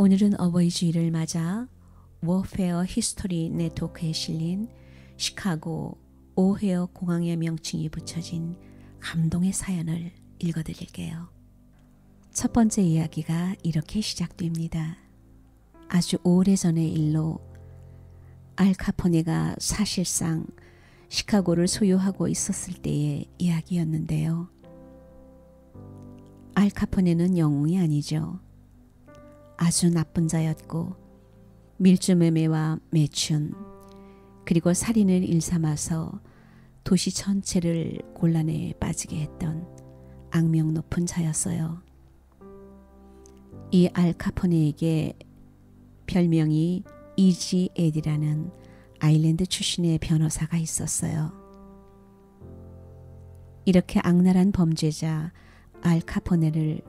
오늘은 어버이 주일을 맞아 워페어 히스토리 네트워크에 실린 시카고 오헤어 공항의 명칭이 붙여진 감동의 사연을 읽어드릴게요. 첫 번째 이야기가 이렇게 시작됩니다. 아주 오래전의 일로 알 카포네가 사실상 시카고를 소유하고 있었을 때의 이야기였는데요. 알 카포네는 영웅이 아니죠. 아주 나쁜 자였고 밀주매매와 매춘 그리고 살인을 일삼아서 도시 전체를 곤란에 빠지게 했던 악명 높은 자였어요. 이 알 카포네에게 별명이 이지 에디라는 아일랜드 출신의 변호사가 있었어요. 이렇게 악랄한 범죄자 알 카포네를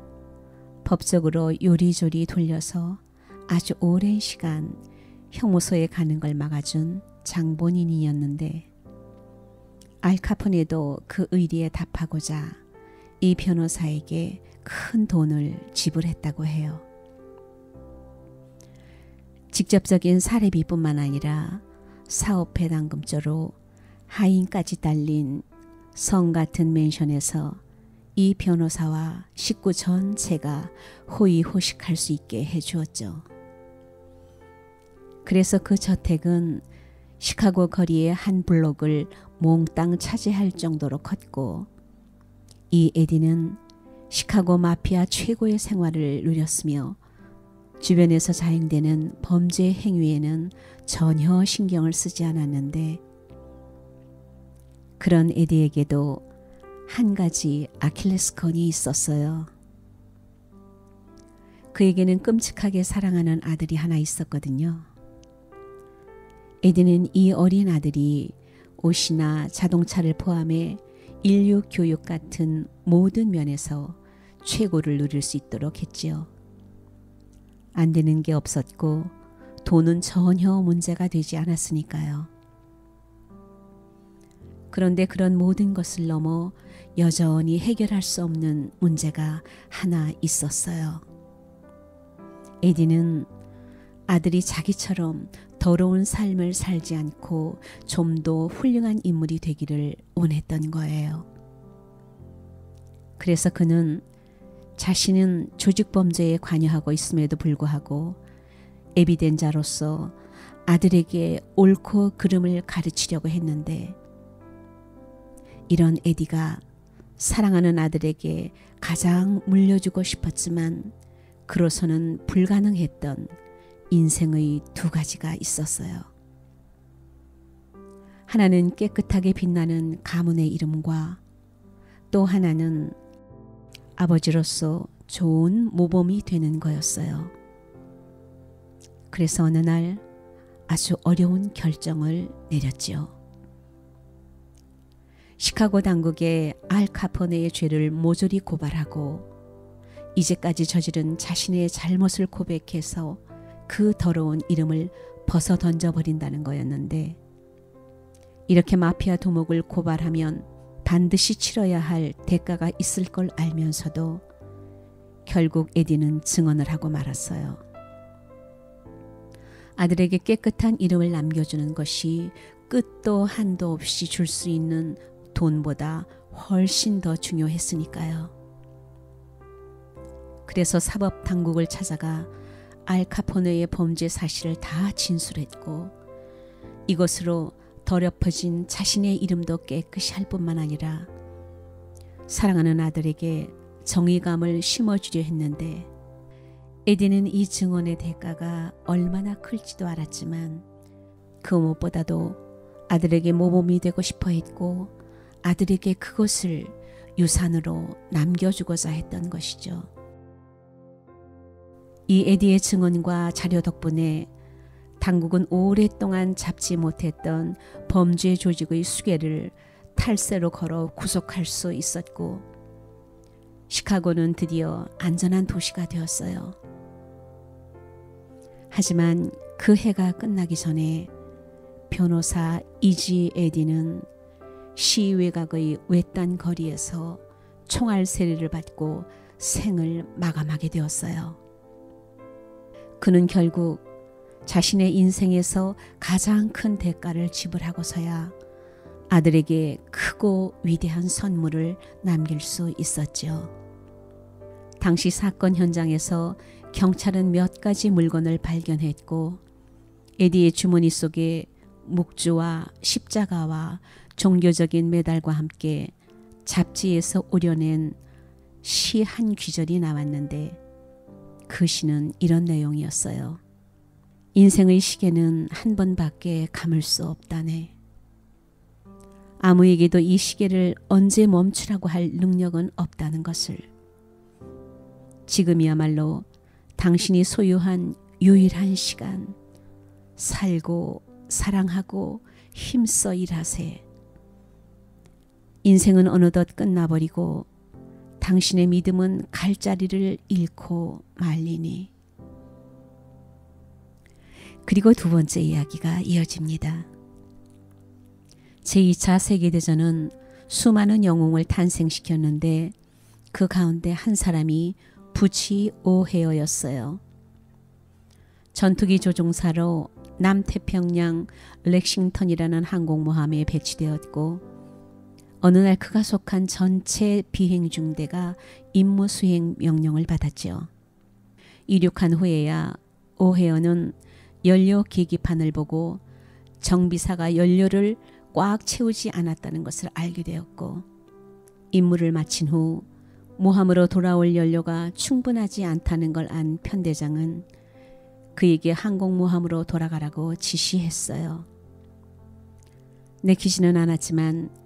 법적으로 요리조리 돌려서 아주 오랜 시간 형무소에 가는 걸 막아준 장본인이었는데 알 카포네도 그 의리에 답하고자 이 변호사에게 큰 돈을 지불했다고 해요. 직접적인 사례비뿐만 아니라 사업회 당금조로 하인까지 딸린 성 같은 맨션에서 이 변호사와 식구 전체가 호의호식할 수 있게 해주었죠. 그래서 그 저택은 시카고 거리의 한 블록을 몽땅 차지할 정도로 컸고 이 에디는 시카고 마피아 최고의 생활을 누렸으며 주변에서 자행되는 범죄 행위에는 전혀 신경을 쓰지 않았는데 그런 에디에게도 한 가지 아킬레스건이 있었어요. 그에게는 끔찍하게 사랑하는 아들이 하나 있었거든요. 에디는 이 어린 아들이 옷이나 자동차를 포함해 인류 교육 같은 모든 면에서 최고를 누릴 수 있도록 했지요. 안 되는 게 없었고 돈은 전혀 문제가 되지 않았으니까요. 그런데 그런 모든 것을 넘어 여전히 해결할 수 없는 문제가 하나 있었어요. 에디는 아들이 자기처럼 더러운 삶을 살지 않고 좀 더 훌륭한 인물이 되기를 원했던 거예요. 그래서 그는 자신은 조직범죄에 관여하고 있음에도 불구하고 에비덴자로서 아들에게 옳고 그름을 가르치려고 했는데 이런 에디가 사랑하는 아들에게 가장 물려주고 싶었지만 그로서는 불가능했던 인생의 두 가지가 있었어요. 하나는 깨끗하게 빛나는 가문의 이름과 또 하나는 아버지로서 좋은 모범이 되는 거였어요. 그래서 어느 날 아주 어려운 결정을 내렸지요. 시카고 당국에 알 카포네의 죄를 모조리 고발하고 이제까지 저지른 자신의 잘못을 고백해서 그 더러운 이름을 벗어 던져버린다는 거였는데 이렇게 마피아 두목을 고발하면 반드시 치러야 할 대가가 있을 걸 알면서도 결국 에디는 증언을 하고 말았어요. 아들에게 깨끗한 이름을 남겨주는 것이 끝도 한도 없이 줄 수 있는 돈보다 훨씬 더 중요했으니까요. 그래서 사법 당국을 찾아가 알 카포네의 범죄 사실을 다 진술했고 이것으로 더럽혀진 자신의 이름도 깨끗이 할 뿐만 아니라 사랑하는 아들에게 정의감을 심어주려 했는데 에디는 이 증언의 대가가 얼마나 클지도 알았지만 그 무엇보다도 아들에게 모범이 되고 싶어 했고 아들에게 그것을 유산으로 남겨주고자 했던 것이죠. 이 에디의 증언과 자료 덕분에 당국은 오랫동안 잡지 못했던 범죄 조직의 수괴를 탈세로 걸어 구속할 수 있었고 시카고는 드디어 안전한 도시가 되었어요. 하지만 그 해가 끝나기 전에 변호사 이지 에디는 시 외곽의 외딴 거리에서 총알 세례를 받고 생을 마감하게 되었어요. 그는 결국 자신의 인생에서 가장 큰 대가를 지불하고서야 아들에게 크고 위대한 선물을 남길 수 있었죠. 당시 사건 현장에서 경찰은 몇 가지 물건을 발견했고 에디의 주머니 속에 묵주와 십자가와 종교적인 메달과 함께 잡지에서 오려낸 시 한 귀절이 나왔는데 그 시는 이런 내용이었어요. 인생의 시계는 한 번밖에 감을 수 없다네. 아무에게도 이 시계를 언제 멈추라고 할 능력은 없다는 것을. 지금이야말로 당신이 소유한 유일한 시간. 살고 사랑하고 힘써 일하세. 인생은 어느덧 끝나버리고 당신의 믿음은 갈 자리를 잃고 말리니. 그리고 두 번째 이야기가 이어집니다. 제2차 세계대전은 수많은 영웅을 탄생시켰는데 그 가운데 한 사람이 부치 오헤어였어요. 전투기 조종사로 남태평양 렉싱턴이라는 항공모함에 배치되었고 어느 날 그가 속한 전체 비행 중대가 임무 수행 명령을 받았죠. 이륙한 후에야 오헤어는 연료 계기판을 보고 정비사가 연료를 꽉 채우지 않았다는 것을 알게 되었고 임무를 마친 후 모함으로 돌아올 연료가 충분하지 않다는 걸 안 편대장은 그에게 항공모함으로 돌아가라고 지시했어요. 내키지는 않았지만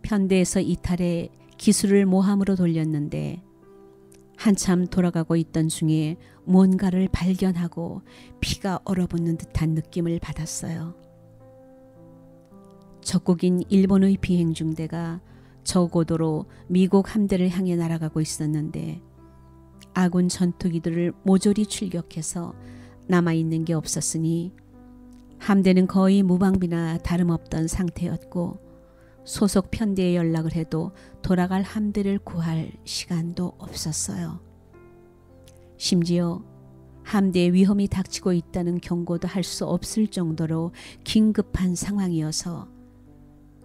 편대에서 이탈해 기술을 모함으로 돌렸는데 한참 돌아가고 있던 중에 뭔가를 발견하고 피가 얼어붙는 듯한 느낌을 받았어요. 적국인 일본의 비행 중대가 저고도로 미국 함대를 향해 날아가고 있었는데 아군 전투기들을 모조리 출격해서 남아있는 게 없었으니 함대는 거의 무방비나 다름없던 상태였고 소속 편대에 연락을 해도 돌아갈 함대를 구할 시간도 없었어요. 심지어 함대에 위험이 닥치고 있다는 경고도 할 수 없을 정도로 긴급한 상황이어서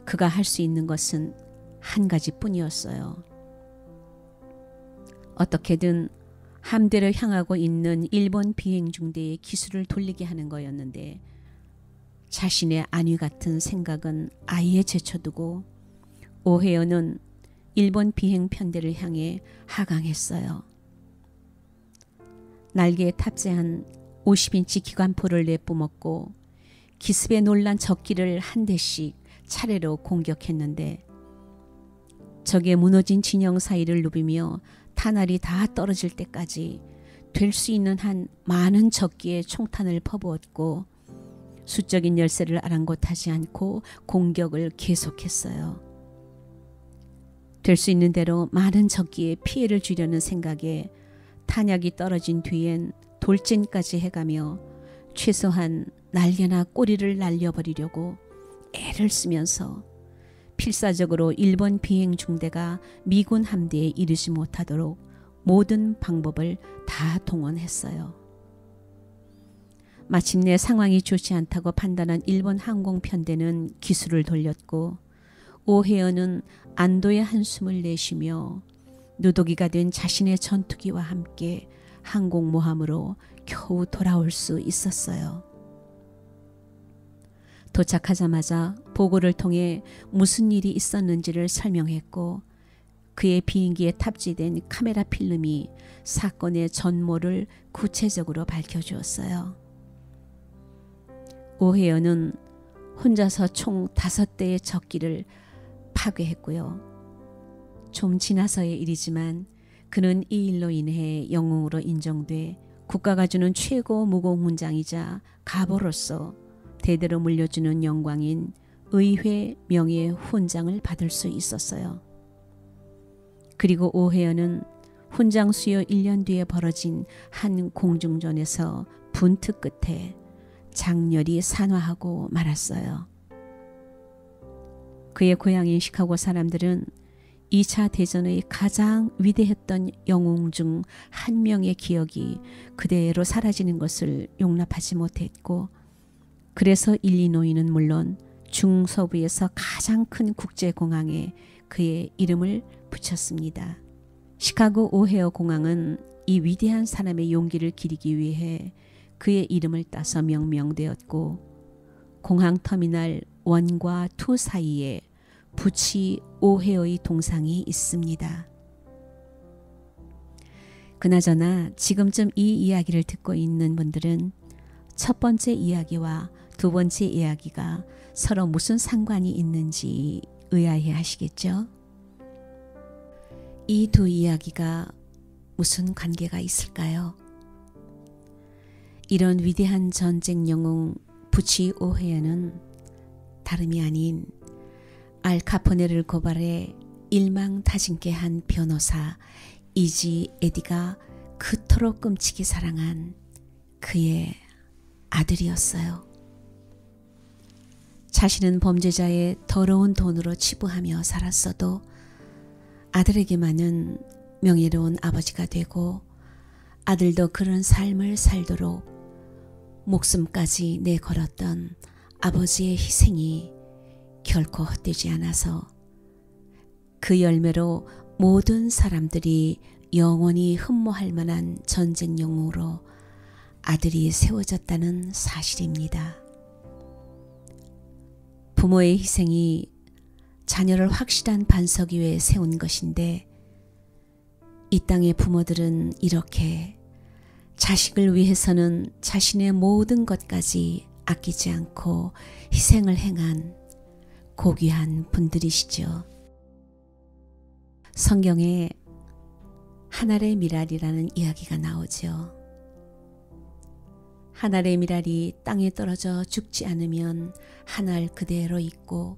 그가 할 수 있는 것은 한 가지뿐이었어요. 어떻게든 함대를 향하고 있는 일본 비행 중대의 기술을 돌리게 하는 거였는데 자신의 안위 같은 생각은 아예 제쳐두고 오헤어는 일본 비행 편대를 향해 하강했어요. 날개에 탑재한 50인치 기관포를 내뿜었고 기습에 놀란 적기를 한 대씩 차례로 공격했는데 적의 무너진 진영 사이를 누비며 탄알이 다 떨어질 때까지 될 수 있는 한 많은 적기의 총탄을 퍼부었고 수적인 열세를 아랑곳하지 않고 공격을 계속했어요. 될 수 있는 대로 많은 적기에 피해를 주려는 생각에 탄약이 떨어진 뒤엔 돌진까지 해가며 최소한 날개나 꼬리를 날려버리려고 애를 쓰면서 필사적으로 일본 비행 중대가 미군 함대에 이르지 못하도록 모든 방법을 다 동원했어요. 마침내 상황이 좋지 않다고 판단한 일본 항공편대는 기술을 돌렸고 오헤어는 안도의 한숨을 내쉬며 누더기가 된 자신의 전투기와 함께 항공모함으로 겨우 돌아올 수 있었어요. 도착하자마자 보고를 통해 무슨 일이 있었는지를 설명했고 그의 비행기에 탑재된 카메라 필름이 사건의 전모를 구체적으로 밝혀주었어요. 오헤어는 혼자서 총 5대의 적기를 파괴했고요. 좀 지나서의 일이지만 그는 이 일로 인해 영웅으로 인정돼 국가가 주는 최고 무공훈장이자 가보로서 대대로 물려주는 영광인 의회 명예훈장을 받을 수 있었어요. 그리고 오헤어는 훈장 수여 1년 뒤에 벌어진 한 공중전에서 분투 끝에 장렬히 산화하고 말았어요. 그의 고향인 시카고 사람들은 2차 대전의 가장 위대했던 영웅 중 한 명의 기억이 그대로 사라지는 것을 용납하지 못했고, 그래서 일리노이는 물론 중서부에서 가장 큰 국제공항에 그의 이름을 붙였습니다. 시카고 오헤어 공항은 이 위대한 사람의 용기를 기리기 위해 그의 이름을 따서 명명되었고, 공항 터미널 1과 2 사이에 부치 오헤어의 동상이 있습니다. 그나저나 지금쯤 이 이야기를 듣고 있는 분들은 첫 번째 이야기와 두 번째 이야기가 서로 무슨 상관이 있는지 의아해 하시겠죠? 이 두 이야기가 무슨 관계가 있을까요? 이런 위대한 전쟁 영웅 부치 오헤어는 다름이 아닌 알 카포네를 고발해 일망타진케 한 변호사 이지 에디가 그토록 끔찍이 사랑한 그의 아들이었어요. 자신은 범죄자의 더러운 돈으로 치부하며 살았어도 아들에게만은 명예로운 아버지가 되고, 아들도 그런 삶을 살도록 목숨까지 내걸었던 아버지의 희생이 결코 헛되지 않아서 그 열매로 모든 사람들이 영원히 흠모할 만한 전쟁 영웅으로 아들이 세워졌다는 사실입니다. 부모의 희생이 자녀를 확실한 반석 위에 세운 것인데, 이 땅의 부모들은 이렇게 자식을 위해서는 자신의 모든 것까지 아끼지 않고 희생을 행한 고귀한 분들이시죠. 성경에 한 알의 미랄이라는 이야기가 나오죠. 한 알의 미랄이 땅에 떨어져 죽지 않으면 한 알 그대로 있고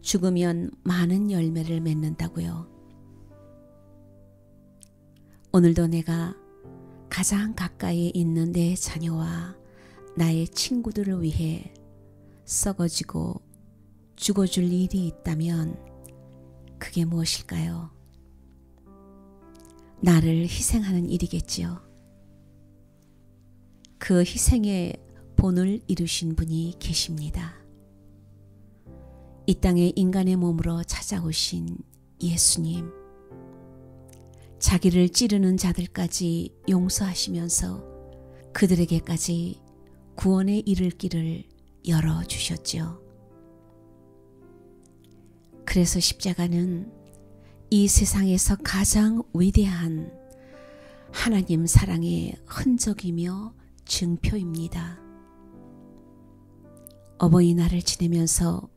죽으면 많은 열매를 맺는다고요. 오늘도 내가 가장 가까이에 있는 내 자녀와 나의 친구들을 위해 썩어지고 죽어줄 일이 있다면 그게 무엇일까요? 나를 희생하는 일이겠지요. 그 희생의 본을 이루신 분이 계십니다. 이 땅에 인간의 몸으로 찾아오신 예수님, 자기를 찌르는 자들까지 용서하시면서 그들에게까지 구원에 이를 길을 열어주셨죠. 그래서 십자가는 이 세상에서 가장 위대한 하나님 사랑의 흔적이며 증표입니다. 어버이날을 지내면서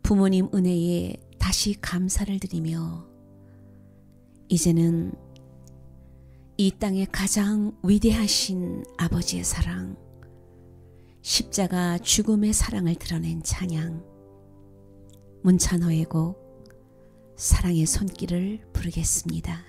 부모님 은혜에 다시 감사를 드리며, 이제는 이 땅의 가장 위대하신 아버지의 사랑, 십자가 죽음의 사랑을 드러낸 찬양, 문찬호의 곡 사랑의 손길을 부르겠습니다.